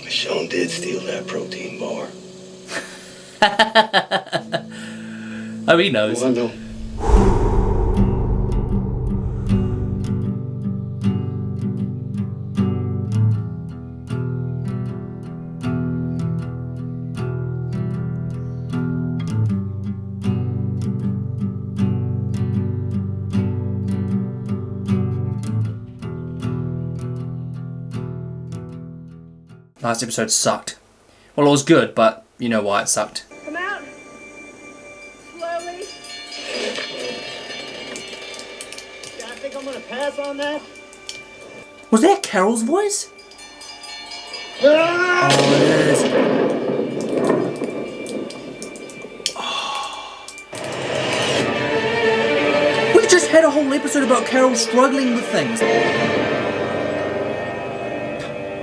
Michonne did steal that protein bar. Oh, he knows. Oh, I know. Last episode sucked. Well, it was good, but you know why it sucked. Come out. Slowly. I think I'm gonna pass on that. Was that Carol's voice? Oh, it is. Oh. We just had a whole episode about Carol struggling with things.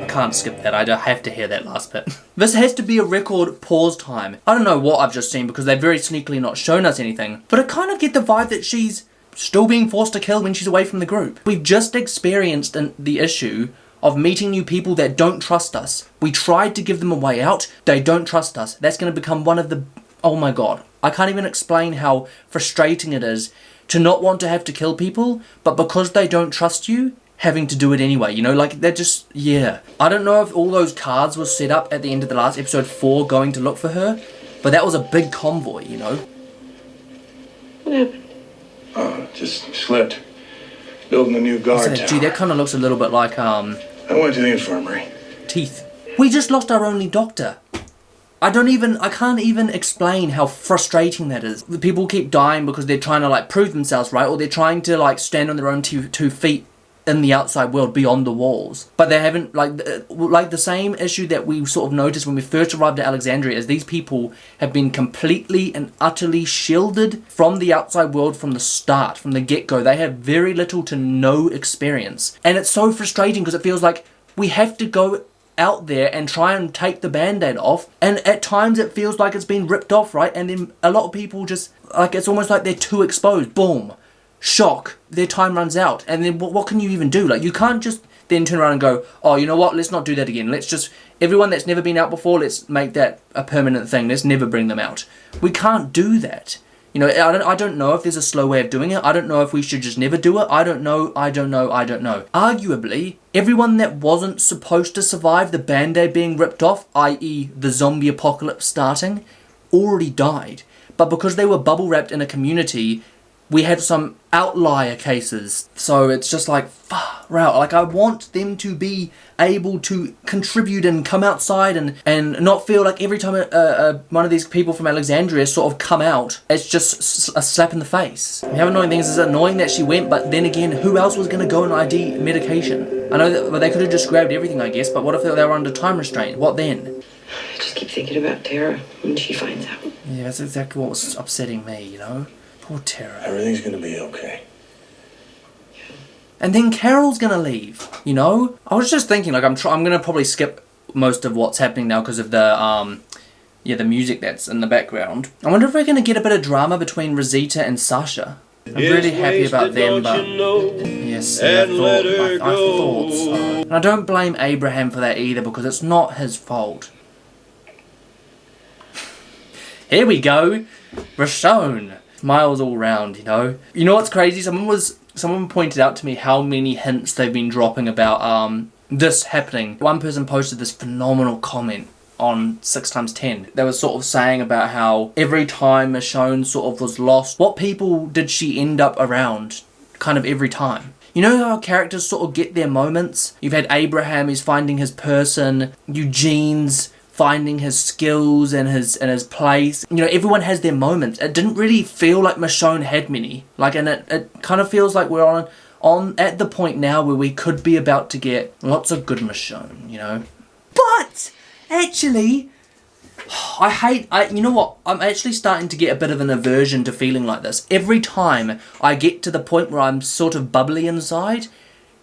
Can't skip that. I have to hear that last bit. This has to be a record pause time. I don't know what I've just seen because they've very sneakily not shown us anything, but I kind of get the vibe that she's still being forced to kill when she's away from the group. We've just experienced the issue of meeting new people that don't trust us. We tried to give them a way out. They don't trust us. That's going to become one of the... Oh my god. I can't even explain how frustrating it is to not want to have to kill people, but because they don't trust you, having to do it anyway, you know, like, they're just, yeah. I don't know if all those cards were set up at the end of the last episode for going to look for her, but that was a big convoy, you know. What happened? Oh, just slept. Building a new guard tower. Gee, that kind of looks a little bit like, I went to the infirmary. Teeth. We just lost our only doctor. I can't even explain how frustrating that is. The people keep dying because they're trying to, like, prove themselves, right? Or they're trying to, like, stand on their own two feet in the outside world beyond the walls, but they haven't, like the same issue that we sort of noticed when we first arrived at Alexandria is these people have been completely and utterly shielded from the outside world from the start, from the get-go. They have very little to no experience, and it's so frustrating because it feels like we have to go out there and try and take the band-aid off, and at times it feels like it's been ripped off, right? And then a lot of people just, like, it's almost like they're too exposed. Boom. Shock, their time runs out, and then what can you even do? Like, you can't just then turn around and go, oh, you know what, let's not do that again. Let's just, everyone that's never been out before, let's make that a permanent thing. Let's never bring them out. We can't do that. You know, I don't know if there's a slow way of doing it. I don't know if we should just never do it. I don't know. Arguably, everyone that wasn't supposed to survive the Band-Aid being ripped off, i.e. the zombie apocalypse starting, already died. But because they were bubble wrapped in a community, we have some outlier cases. So it's just like, far out. Like, I want them to be able to contribute and come outside and not feel like every time one of these people from Alexandria sort of come out, it's just a slap in the face. The other annoying thing is, it's annoying that she went, but then again, who else was going to go and ID medication? I know that, well, they could have just grabbed everything, I guess, but what if they were under time restraint? What then? I just keep thinking about Tara when she finds out. Yeah, that's exactly what was upsetting me, you know? Poor Tara. Everything's gonna be okay. And then Carol's gonna leave, you know? I was just thinking, like, I'm gonna probably skip most of what's happening now because of the, the music that's in the background. I wonder if we're gonna get a bit of drama between Rosita and Sasha. I'm really happy about them, but... Yes, I thought so. And I don't blame Abraham for that either, because it's not his fault. Here we go! Rashone. Smiles all round, you know. You know what's crazy? Someone pointed out to me how many hints they've been dropping about this happening. One person posted this phenomenal comment on 6x10. They were sort of saying about how every time Michonne sort of was lost, what people did she end up around kind of every time? You know how characters sort of get their moments? You've had Abraham, he's finding his person, Eugene's finding his skills and his place. You know, everyone has their moments. It didn't really feel like Michonne had many. Like, and it kind of feels like we're on at the point now where we could be about to get lots of good Michonne, you know. But actually, you know what? I'm actually starting to get a bit of an aversion to feeling like this. Every time I get to the point where I'm sort of bubbly inside,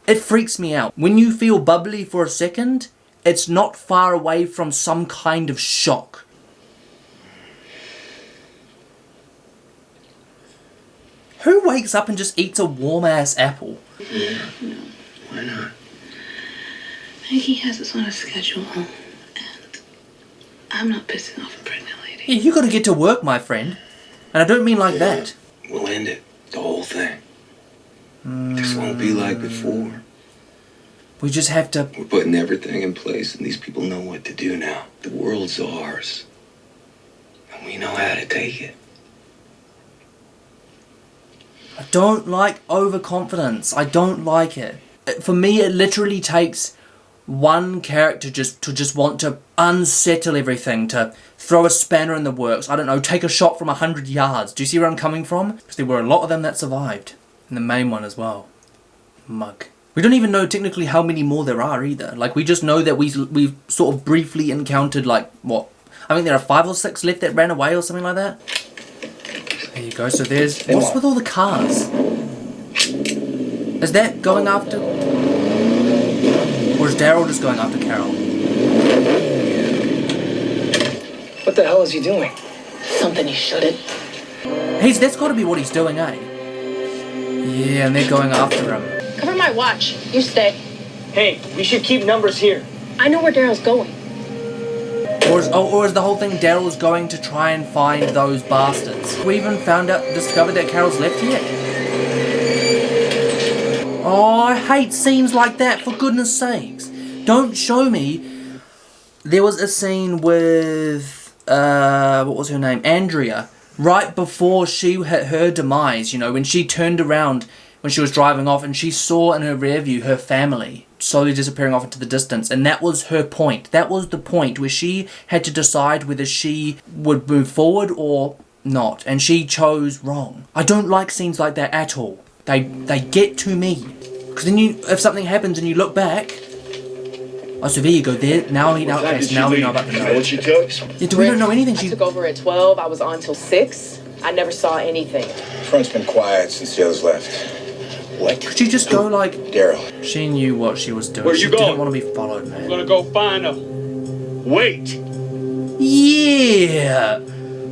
it freaks me out. When you feel bubbly for a second, it's not far away from some kind of shock. Who wakes up and just eats a warm-ass apple? No, why not? Maggie has us on a schedule, I'm not pissing off a pregnant lady. Yeah, you gotta get to work, my friend. And I don't mean like that. We'll end it. The whole thing. This won't be like before. We just have to... We're putting everything in place and these people know what to do now. The world's ours. And we know how to take it. I don't like overconfidence. I don't like it. For me, it literally takes one character to want to unsettle everything, to throw a spanner in the works. I don't know, take a shot from 100 yards. Do you see where I'm coming from? Because there were a lot of them that survived. And the main one as well. Mug. We don't even know technically how many more there are either. Like, we just know that we've sort of briefly encountered, like, what? I think there are 5 or 6 left that ran away or something like that. There you go, so there's... What's with all the cars? Is that going after... Or is Daryl just going after Carol? What the hell is he doing? Something he shouldn't. That's got to be what he's doing, eh? Yeah, and they're going after him. Cover my watch. You stay. Hey, we should keep numbers here. I know where Daryl's going. Or is the whole thing Daryl's going to try and find those bastards? We even discovered that Carol's left yet. Oh, I hate scenes like that, for goodness sakes. Don't show me. There was a scene with, what was her name? Andrea. Right before she hit her demise, you know, when she turned around when she was driving off and she saw in her rear view her family slowly disappearing off into the distance, and that was her point. That was the point where she had to decide whether she would move forward or not, and she chose wrong. I don't like scenes like that at all. They get to me, because then if something happens and you look back, oh, so there you go. There now we know. Okay, so now we know about the note. What she took? Yeah, we don't know anything. I took over at 12. I was on till 6. I never saw anything. Front's been quiet since the others left. What? Could she just go like... Daryl. She knew what she was doing. Where you She didn't going? want to be followed, man. I'm gonna go find her. Wait! Yeah!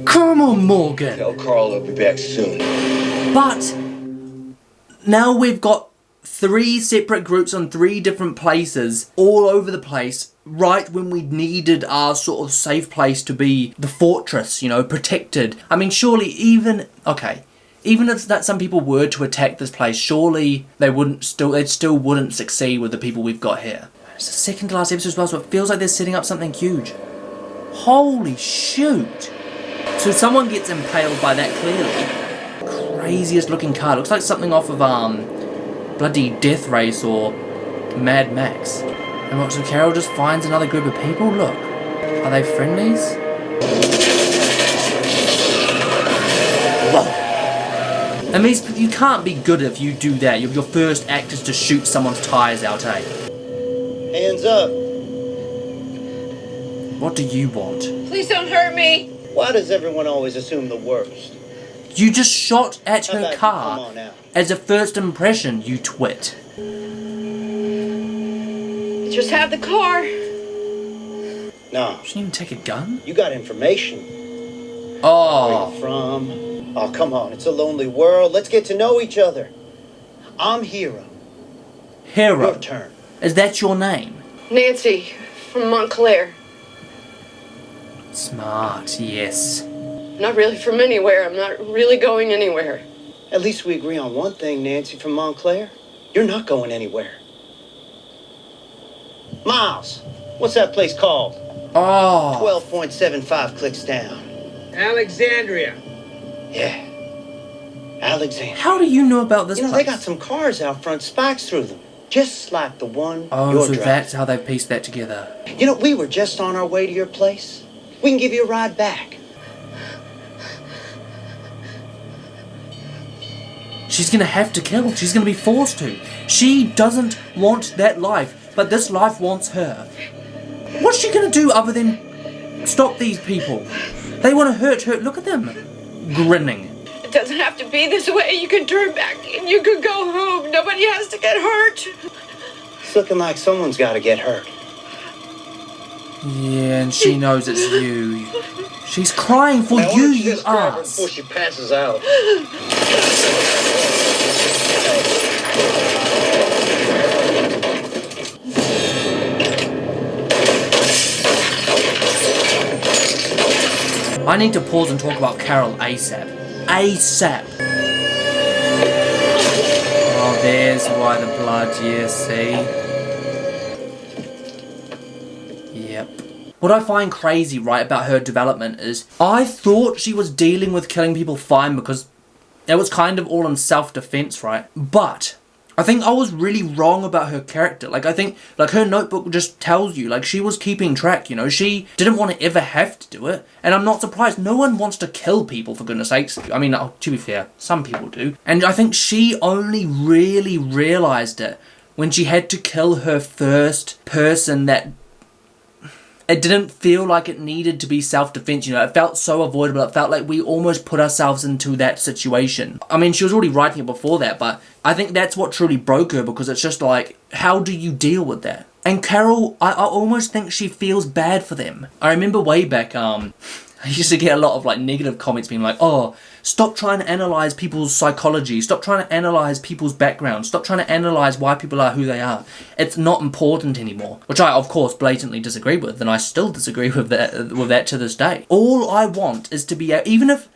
Come on, Morgan! Tell Carl I'll be back soon. But now we've got 3 separate groups on 3 different places all over the place, right when we needed our sort of safe place to be the fortress, you know, protected. I mean, surely even if that some people were to attack this place, surely they still wouldn't succeed with the people we've got here. It's the second to last episode as well, so it feels like they're setting up something huge. Holy shoot! So someone gets impaled by that clearly. Craziest looking car. Looks like something off of bloody Death Race or Mad Max. And what, so Carol just finds another group of people? Look. Are they friendlies? Whoa. That means you can't be good if you do that. Your first act is to shoot someone's tyres out, eh? Hands up. What do you want? Please don't hurt me. Why does everyone always assume the worst? You just shot at How her about you car come on out? as a first impression, you twit. Just have the car. No, She didn't even take a gun? you got information. Where Oh. you from? Oh, come on, it's a lonely world. Let's get to know each other. I'm Hero. Hero. Your turn. Is that your name? Nancy from Montclair. Smart, yes. Not really from anywhere. I'm not really going anywhere. At least we agree on one thing, Nancy from Montclair. You're not going anywhere. Miles, what's that place called? Oh. 12.75 clicks down. Alexandria. Yeah. Alexander. How do you know about this You know, place? they got some cars out front, spikes through them. Just like the one Oh, you're so driving. that's how they pieced that together. You know, we were just on our way to your place. We can give you a ride back. She's gonna have to kill. She's gonna be forced to. She doesn't want that life, but this life wants her. What's she gonna do other than stop these people? They want to hurt her. Look at them. Grinning. It doesn't have to be this way. You can turn back and you can go home. Nobody has to get hurt. It's looking like someone's got to get hurt. Yeah, and she knows it's you. She's crying for you, you ass. Before she passes out. I need to pause and talk about Carol ASAP. ASAP! Oh, there's why the blood, yeah, see? Yep. What I find crazy, right, about her development is I thought she was dealing with killing people fine because it was kind of all in self-defense, right? But I think I was really wrong about her character. Like, I think, like, her notebook just tells you, like, she was keeping track, you know? She didn't want to ever have to do it. And I'm not surprised. No one wants to kill people, for goodness sakes. I mean, to be fair, some people do. And I think she only really realised it when she had to kill her first person that... It didn't feel like it needed to be self-defense, you know, it felt so avoidable, it felt like we almost put ourselves into that situation. I mean, she was already writing it before that, but I think that's what truly broke her, because it's just like, how do you deal with that? And Carol, I almost think she feels bad for them. I remember way back, I used to get a lot of, like, negative comments being like, oh, stop trying to analyse people's psychology, stop trying to analyse people's background, stop trying to analyse why people are who they are. It's not important anymore. Which I, of course, blatantly disagree with, and I still disagree with that to this day. All I want is to be, even if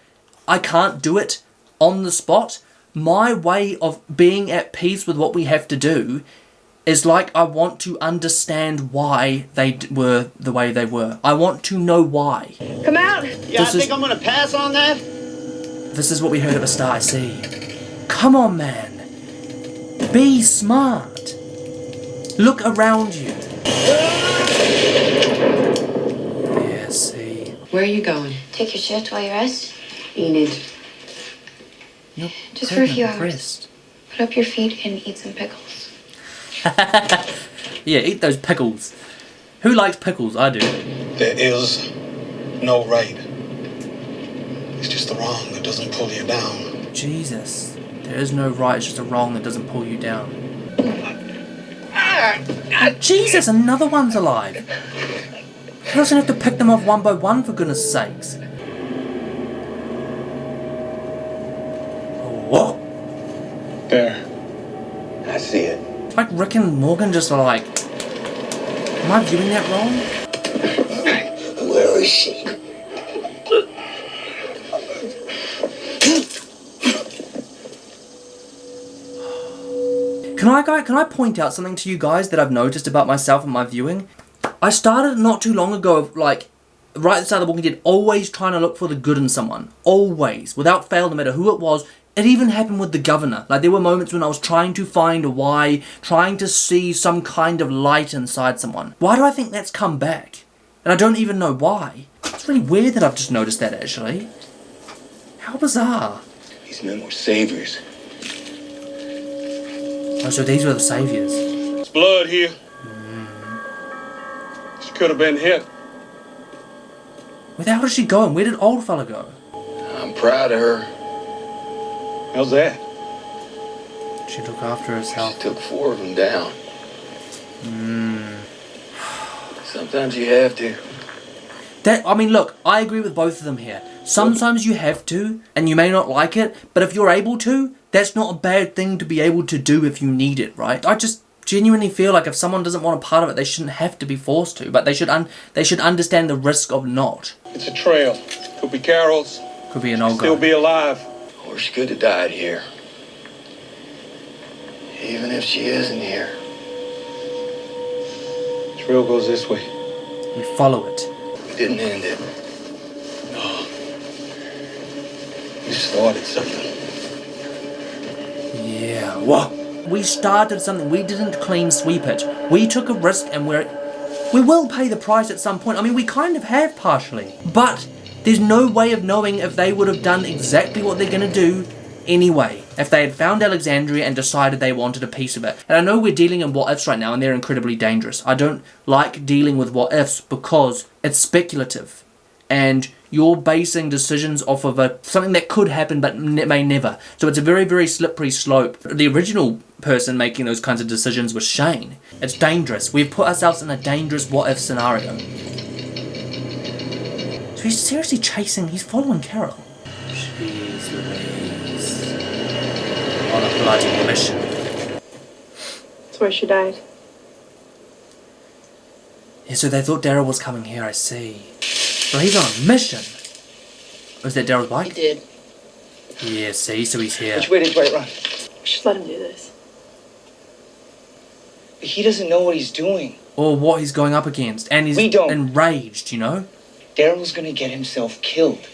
I can't do it on the spot, my way of being at peace with what we have to do is like I want to understand why they were the way they were. I want to know why. Come out! Yeah, I think I'm gonna pass on that. This is what we heard at the start, I see. Come on, man. Be smart. Look around you. Yeah, see. Where are you going? Take your shift while you rest. Enid. You're Just for a few pregnant, hours. rest. Put up your feet and eat some pickles. Yeah, eat those pickles. Who likes pickles? I do. There is no right. It's just the wrong that doesn't pull you down. Jesus. There is no right, it's just a wrong that doesn't pull you down. Jesus, another one's alive. He doesn't have to pick them off one by one, for goodness sakes. Whoa. There. I see it. It's like Rick and Morgan just are like... Am I viewing that wrong? Where is she? Can I point out something to you guys that I've noticed about myself and my viewing? I started not too long ago of, like, right at the start of The Walking Dead, always trying to look for the good in someone. Always. Without fail, no matter who it was. It even happened with the governor. Like, there were moments when I was trying to find a why, trying to see some kind of light inside someone. Why do I think that's come back? And I don't even know why. It's really weird that I've just noticed that, actually. How bizarre. These men were saviors. Oh, so these were the saviors. There's blood here. She could have been hit. Where the hell is she going? Where did old fella go? I'm proud of her. How's that? She look after herself. She took 4 of them down. Sometimes you have to. I mean, look, I agree with both of them here. Sometimes you have to, and you may not like it, but if you're able to, that's not a bad thing to be able to do if you need it, right? I just genuinely feel like if someone doesn't want a part of it, they shouldn't have to be forced to, but they should understand the risk of not. It's a trail. Could be Carol's. Could be an old guy. Still be alive. Or she could have died here. Even if she isn't here. Trail goes this way. We follow it. We didn't end it. No. You started something. Yeah, whoa. We started something. We didn't clean sweep it. We took a risk and we will pay the price at some point. I mean, we kind of have partially. But there's no way of knowing if they would have done exactly what they're going to do anyway. If they had found Alexandria and decided they wanted a piece of it. And I know we're dealing in what-ifs right now and they're incredibly dangerous. I don't like dealing with what-ifs because it's speculative. And you're basing decisions off of something that could happen but may never. So it's a very, very slippery slope. The original person making those kinds of decisions was Shane. It's dangerous. We've put ourselves in a dangerous what-if scenario. So he's seriously he's following Carol. Jeez Louise. On a bloody mission. That's where she died. Yeah, so they thought Daryl was coming here, I see. So he's on a mission. Was that Daryl's He bike? did. Yeah, see, so he's here. Which way did Dwight run? We should let him do this. He doesn't know what he's doing. Or what he's going up against. And he's We don't. enraged, you know? Daryl's gonna get himself killed.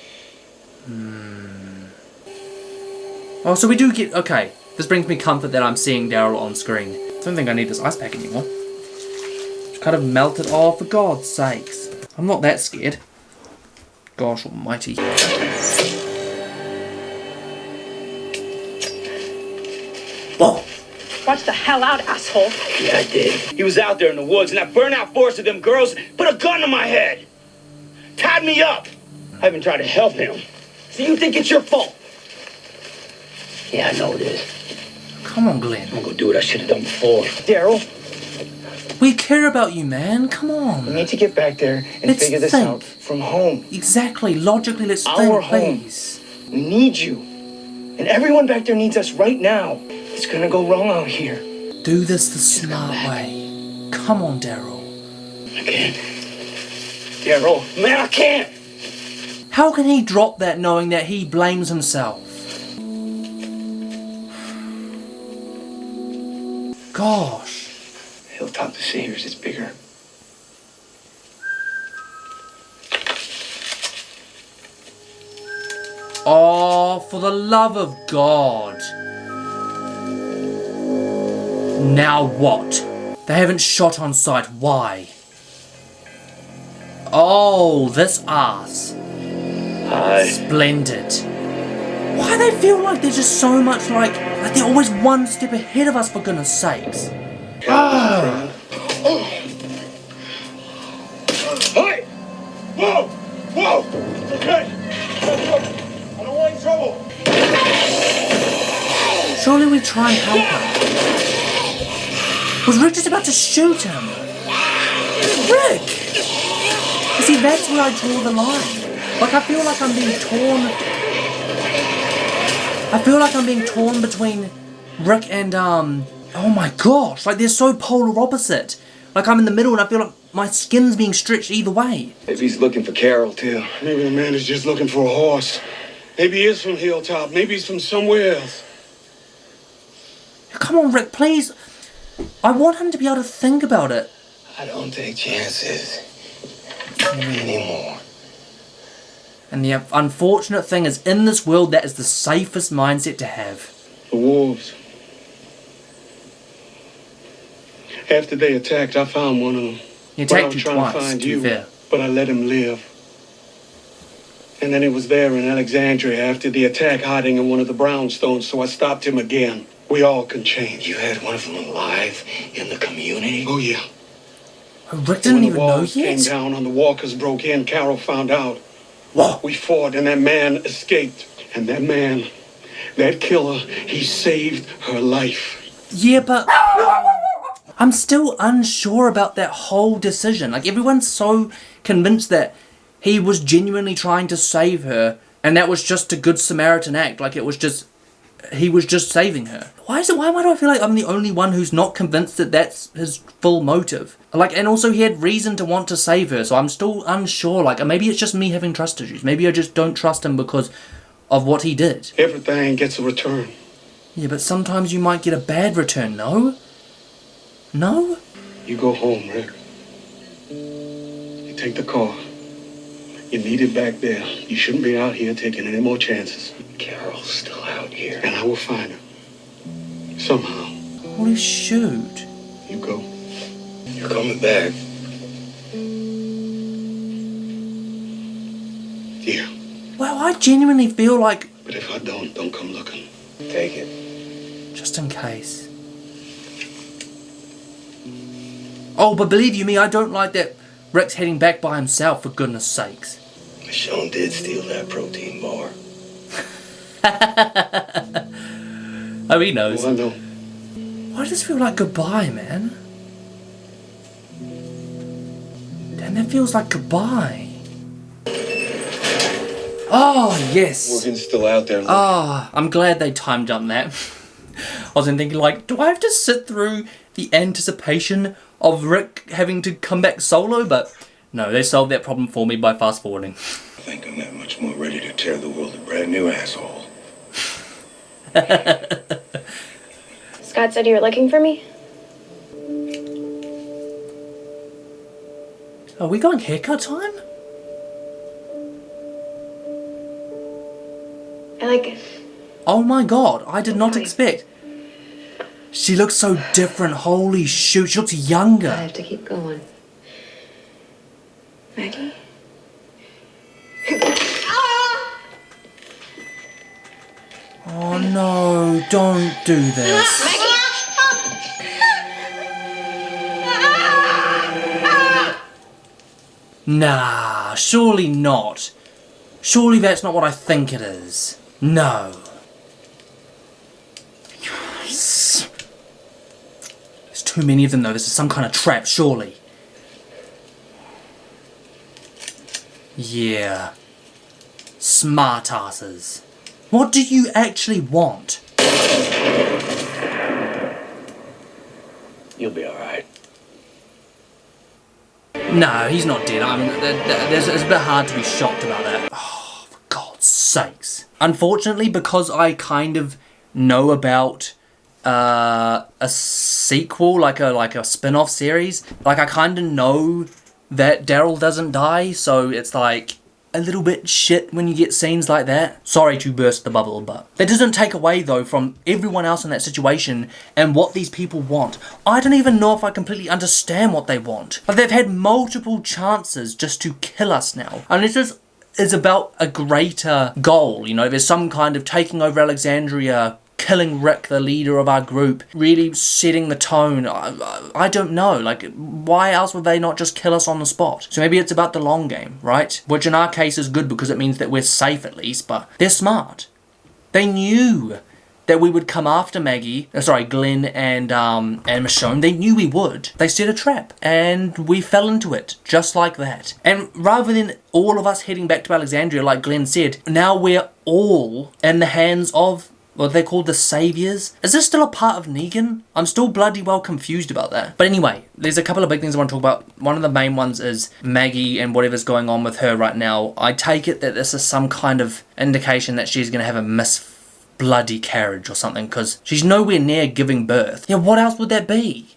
Oh, so we do get... Okay. This brings me comfort that I'm seeing Daryl on screen. I don't think I need this ice pack anymore. Just kind of melted off, for God's sakes. I'm not that scared. Gosh almighty. Whoa! Watch the hell out, asshole. Yeah, I did. He was out there in the woods, and that burnout force of them girls put a gun to my head. Tied me up. I even tried to help him. So you think it's your fault? Yeah, I know it is. Come on, Glenn. I'm gonna do what I should have done before. Daryl, We care about you, man. Come on. we need to get back there and Let's figure this think. out from home. Exactly. Logically, let's Our think, home. please. We need you. And everyone back there needs us right now. It's gonna go wrong out here. Do this the smart way. Come on, Daryl. I can't. Daryl, man, I can't. How can he drop that knowing that he blames himself? Gosh. Hilltop to Saviors, it's bigger. Oh, for the love of God. Now what? They haven't shot on sight. Why? Oh, this ass. Hi. Splendid. Why they feel like they're just so much like they're always one step ahead of us, for goodness sakes. Ah. Hey! Whoa! Whoa! Okay! I don't want any trouble. Surely we try and help him. Was Rick just about to shoot him? Rick! You see, that's where I draw the line. Like, I feel like I'm being torn. I feel like I'm being torn between Rick and, oh my gosh, like they're so polar opposite. Like I'm in the middle and I feel like my skin's being stretched either way. Maybe he's looking for Carol, too. Maybe the man is just looking for a horse. Maybe he is from Hilltop. Maybe he's from somewhere else. Come on, Rick, please. I want him to be able to think about it. I don't take chances anymore. And the unfortunate thing is, in this world, that is the safest mindset to have. The wolves. After they attacked, I found one of them. He But I attacked was you trying twice, to find to be you, fair. but I let him live. And then he was there in Alexandria after the attack, hiding in one of the brownstones, so I stopped him again. We all can change. You had one of them alive in the community? Oh, yeah. Oh, Rick didn't When even the know walls came yet. down and the walkers broke in, Carol found out. What? We fought and that man escaped. And that man, that killer, he saved her life. Yeah, but I'm still unsure about that whole decision. Like, everyone's so convinced that he was genuinely trying to save her, and that was just a good Samaritan act. Like, it was just, he was just saving her. Why do I feel like I'm the only one who's not convinced that that's his full motive? Like, and also he had reason to want to save her, so I'm still unsure. Like, maybe it's just me having trust issues. Maybe I just don't trust him because of what he did. Everything gets a return. Yeah, but sometimes you might get a bad return, no? No? You go home, Rick. You take the car. You need it back there. You shouldn't be out here taking any more chances. Carol's still out here. And I will find her. Somehow. Holy shoot. You go. You're coming back. Yeah. Well, I genuinely feel like... But if I don't come looking. Take it. Just in case. Oh, but believe you me, I don't like that Rick's heading back by himself, for goodness sakes. Michonne did steal that protein bar. Oh, he knows. Oh, I know. I just feel like goodbye, man. Damn, that feels like goodbye. Oh, yes. Morgan's still out there. Ah, I'm glad they time jumped that. I was thinking, like, do I have to sit through the anticipation of Rick having to come back solo? But no, they solved that problem for me by fast forwarding. think I'm that much more ready to tear the world a brand new asshole. Scott said you were looking for me? Are we going haircut time? I like it. Oh my god, I did not expect. She looks so different, holy shoot, she looks younger. I have to keep going. Maggie? Oh no, don't do this. Nah, surely not. Surely that's not what I think it is. No. Yes. There's too many of them though, this is some kind of trap, surely. Yeah. Smart asses. What do you actually want? You'll be alright. No, he's not dead. It's a bit hard to be shocked about that. Oh, for God's sakes. Unfortunately, because I kind of know about a sequel, like a spin-off series, like I kind of know that Daryl doesn't die, so it's like a little bit shit when you get scenes like that. Sorry to burst the bubble, but that doesn't take away though from everyone else in that situation and what these people want. I don't even know if I completely understand what they want. Like, they've had multiple chances just to kill us now. And this is about a greater goal, you know, there's some kind of taking over Alexandria, killing Rick, the leader of our group, really setting the tone. I don't know, like, why else would they not just kill us on the spot? So maybe it's about the long game, right? Which in our case is good because it means that we're safe at least, but they're smart. They knew that we would come after Glenn and Michonne. They knew we would. They set a trap and we fell into it just like that. And rather than all of us heading back to Alexandria like Glenn said, now we're all in the hands of what they called the Saviors. Is this still a part of Negan? I'm still bloody well confused about that. But anyway, there's a couple of big things I want to talk about. One of the main ones is Maggie and whatever's going on with her right now. I take it that this is some kind of indication that she's going to have a bloody carriage or something, because she's nowhere near giving birth. Yeah, what else would that be?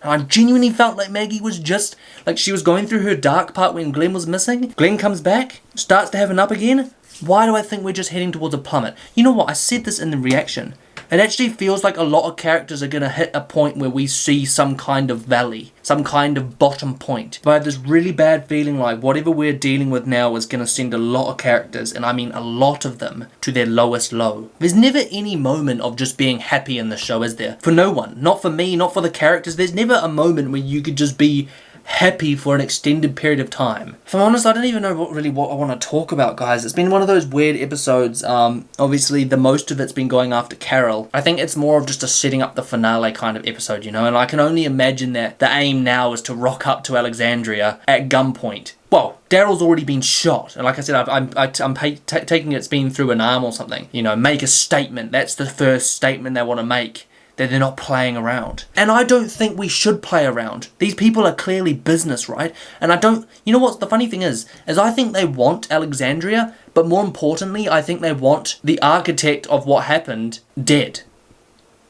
I genuinely felt like Maggie was just, like, she was going through her dark part when Glenn was missing. Glenn comes back, starts to have an up again. Why do I think we're just heading towards a plummet? You know what, I said this in the reaction. It actually feels like a lot of characters are going to hit a point where we see some kind of valley, some kind of bottom point. But I have this really bad feeling like whatever we're dealing with now is going to send a lot of characters, and I mean a lot of them, to their lowest low. There's never any moment of just being happy in the show, is there? For no one. Not for me, not for the characters. There's never a moment where you could just be happy for an extended period of time. If I'm honest, I don't even know what I want to talk about, guys. It's been one of those weird episodes. Obviously, the most of it's been going after Carol. I think it's more of just a setting up the finale kind of episode, you know, and I can only imagine that the aim now is to rock up to Alexandria at gunpoint. Well, Daryl's already been shot, and like I said, I'm taking it's been through an arm or something. You know, make a statement. That's the first statement they want to make. That they're not playing around. And I don't think we should play around. These people are clearly business, right? And I don't... You know what the funny thing is I think they want Alexandria, but more importantly, I think they want the architect of what happened dead.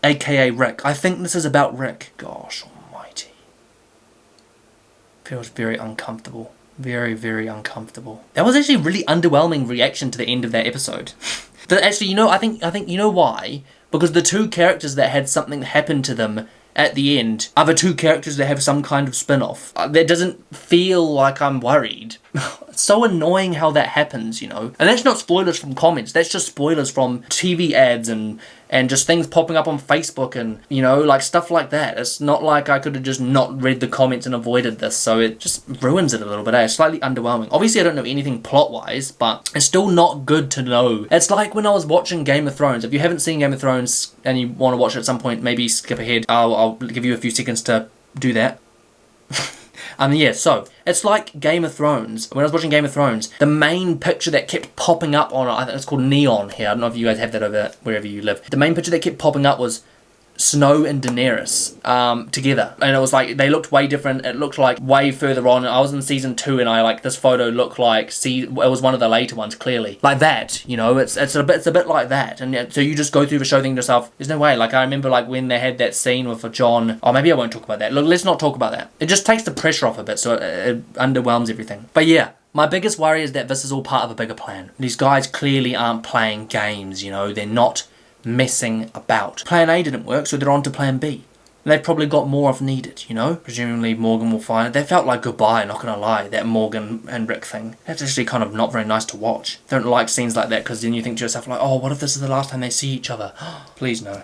AKA Rick. I think this is about Rick. Gosh almighty. Feels very uncomfortable. Very, very uncomfortable. That was actually a really underwhelming reaction to the end of that episode. But actually, you know, I think you know why? Because the two characters that had something happen to them at the end are the two characters that have some kind of spin-off. That doesn't feel like I'm worried. It's so annoying how that happens, you know. And that's not spoilers from comments. That's just spoilers from TV ads and just things popping up on Facebook and, you know, like stuff like that. It's not like I could have just not read the comments and avoided this. So it just ruins it a little bit. It's slightly underwhelming. Obviously, I don't know anything plot-wise, but it's still not good to know. It's like when I was watching Game of Thrones. If you haven't seen Game of Thrones and you want to watch it at some point, maybe skip ahead. I'll give you a few seconds to do that. Yeah, so, it's like Game of Thrones. When I was watching Game of Thrones, the main picture that kept popping up on, I think it's called Neon here, I don't know if you guys have that over wherever you live. The main picture that kept popping up was Snow and Daenerys together, and it was like they looked way different. It looked like way further on. I was in season 2 and I like this photo looked like it was one of the later ones, clearly like that, you know. It's a bit like that, and so you just go through the show thinking to yourself, there's no way. Like I remember like when they had that scene with John. Oh, maybe I won't talk about that. Look, let's not talk about that. It just takes the pressure off a bit, so it underwhelms everything. But yeah. My biggest worry is that this is all part of a bigger plan. These guys clearly aren't playing games, you know, they're not messing about. Plan A didn't work, so they're on to plan B. And they've probably got more if needed, you know? Presumably Morgan will find it. They felt like goodbye, not gonna lie, that Morgan and Rick thing. That's actually kind of not very nice to watch. Don't like scenes like that, because then you think to yourself like, oh, what if this is the last time they see each other? Please no.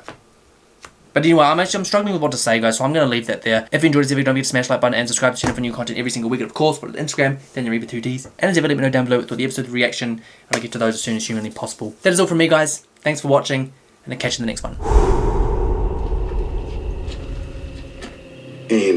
But anyway, I'm struggling with what to say, guys, so I'm going to leave that there. If you enjoyed this video, don't forget to smash the like button and subscribe to the channel for new content every single week. And of course, follow Instagram, Daniel with 2 Ds. And as ever, let me know down below what the episode reaction, and I'll get to those as soon as humanly possible. That is all from me, guys. Thanks for watching, and I'll catch you in the next one. You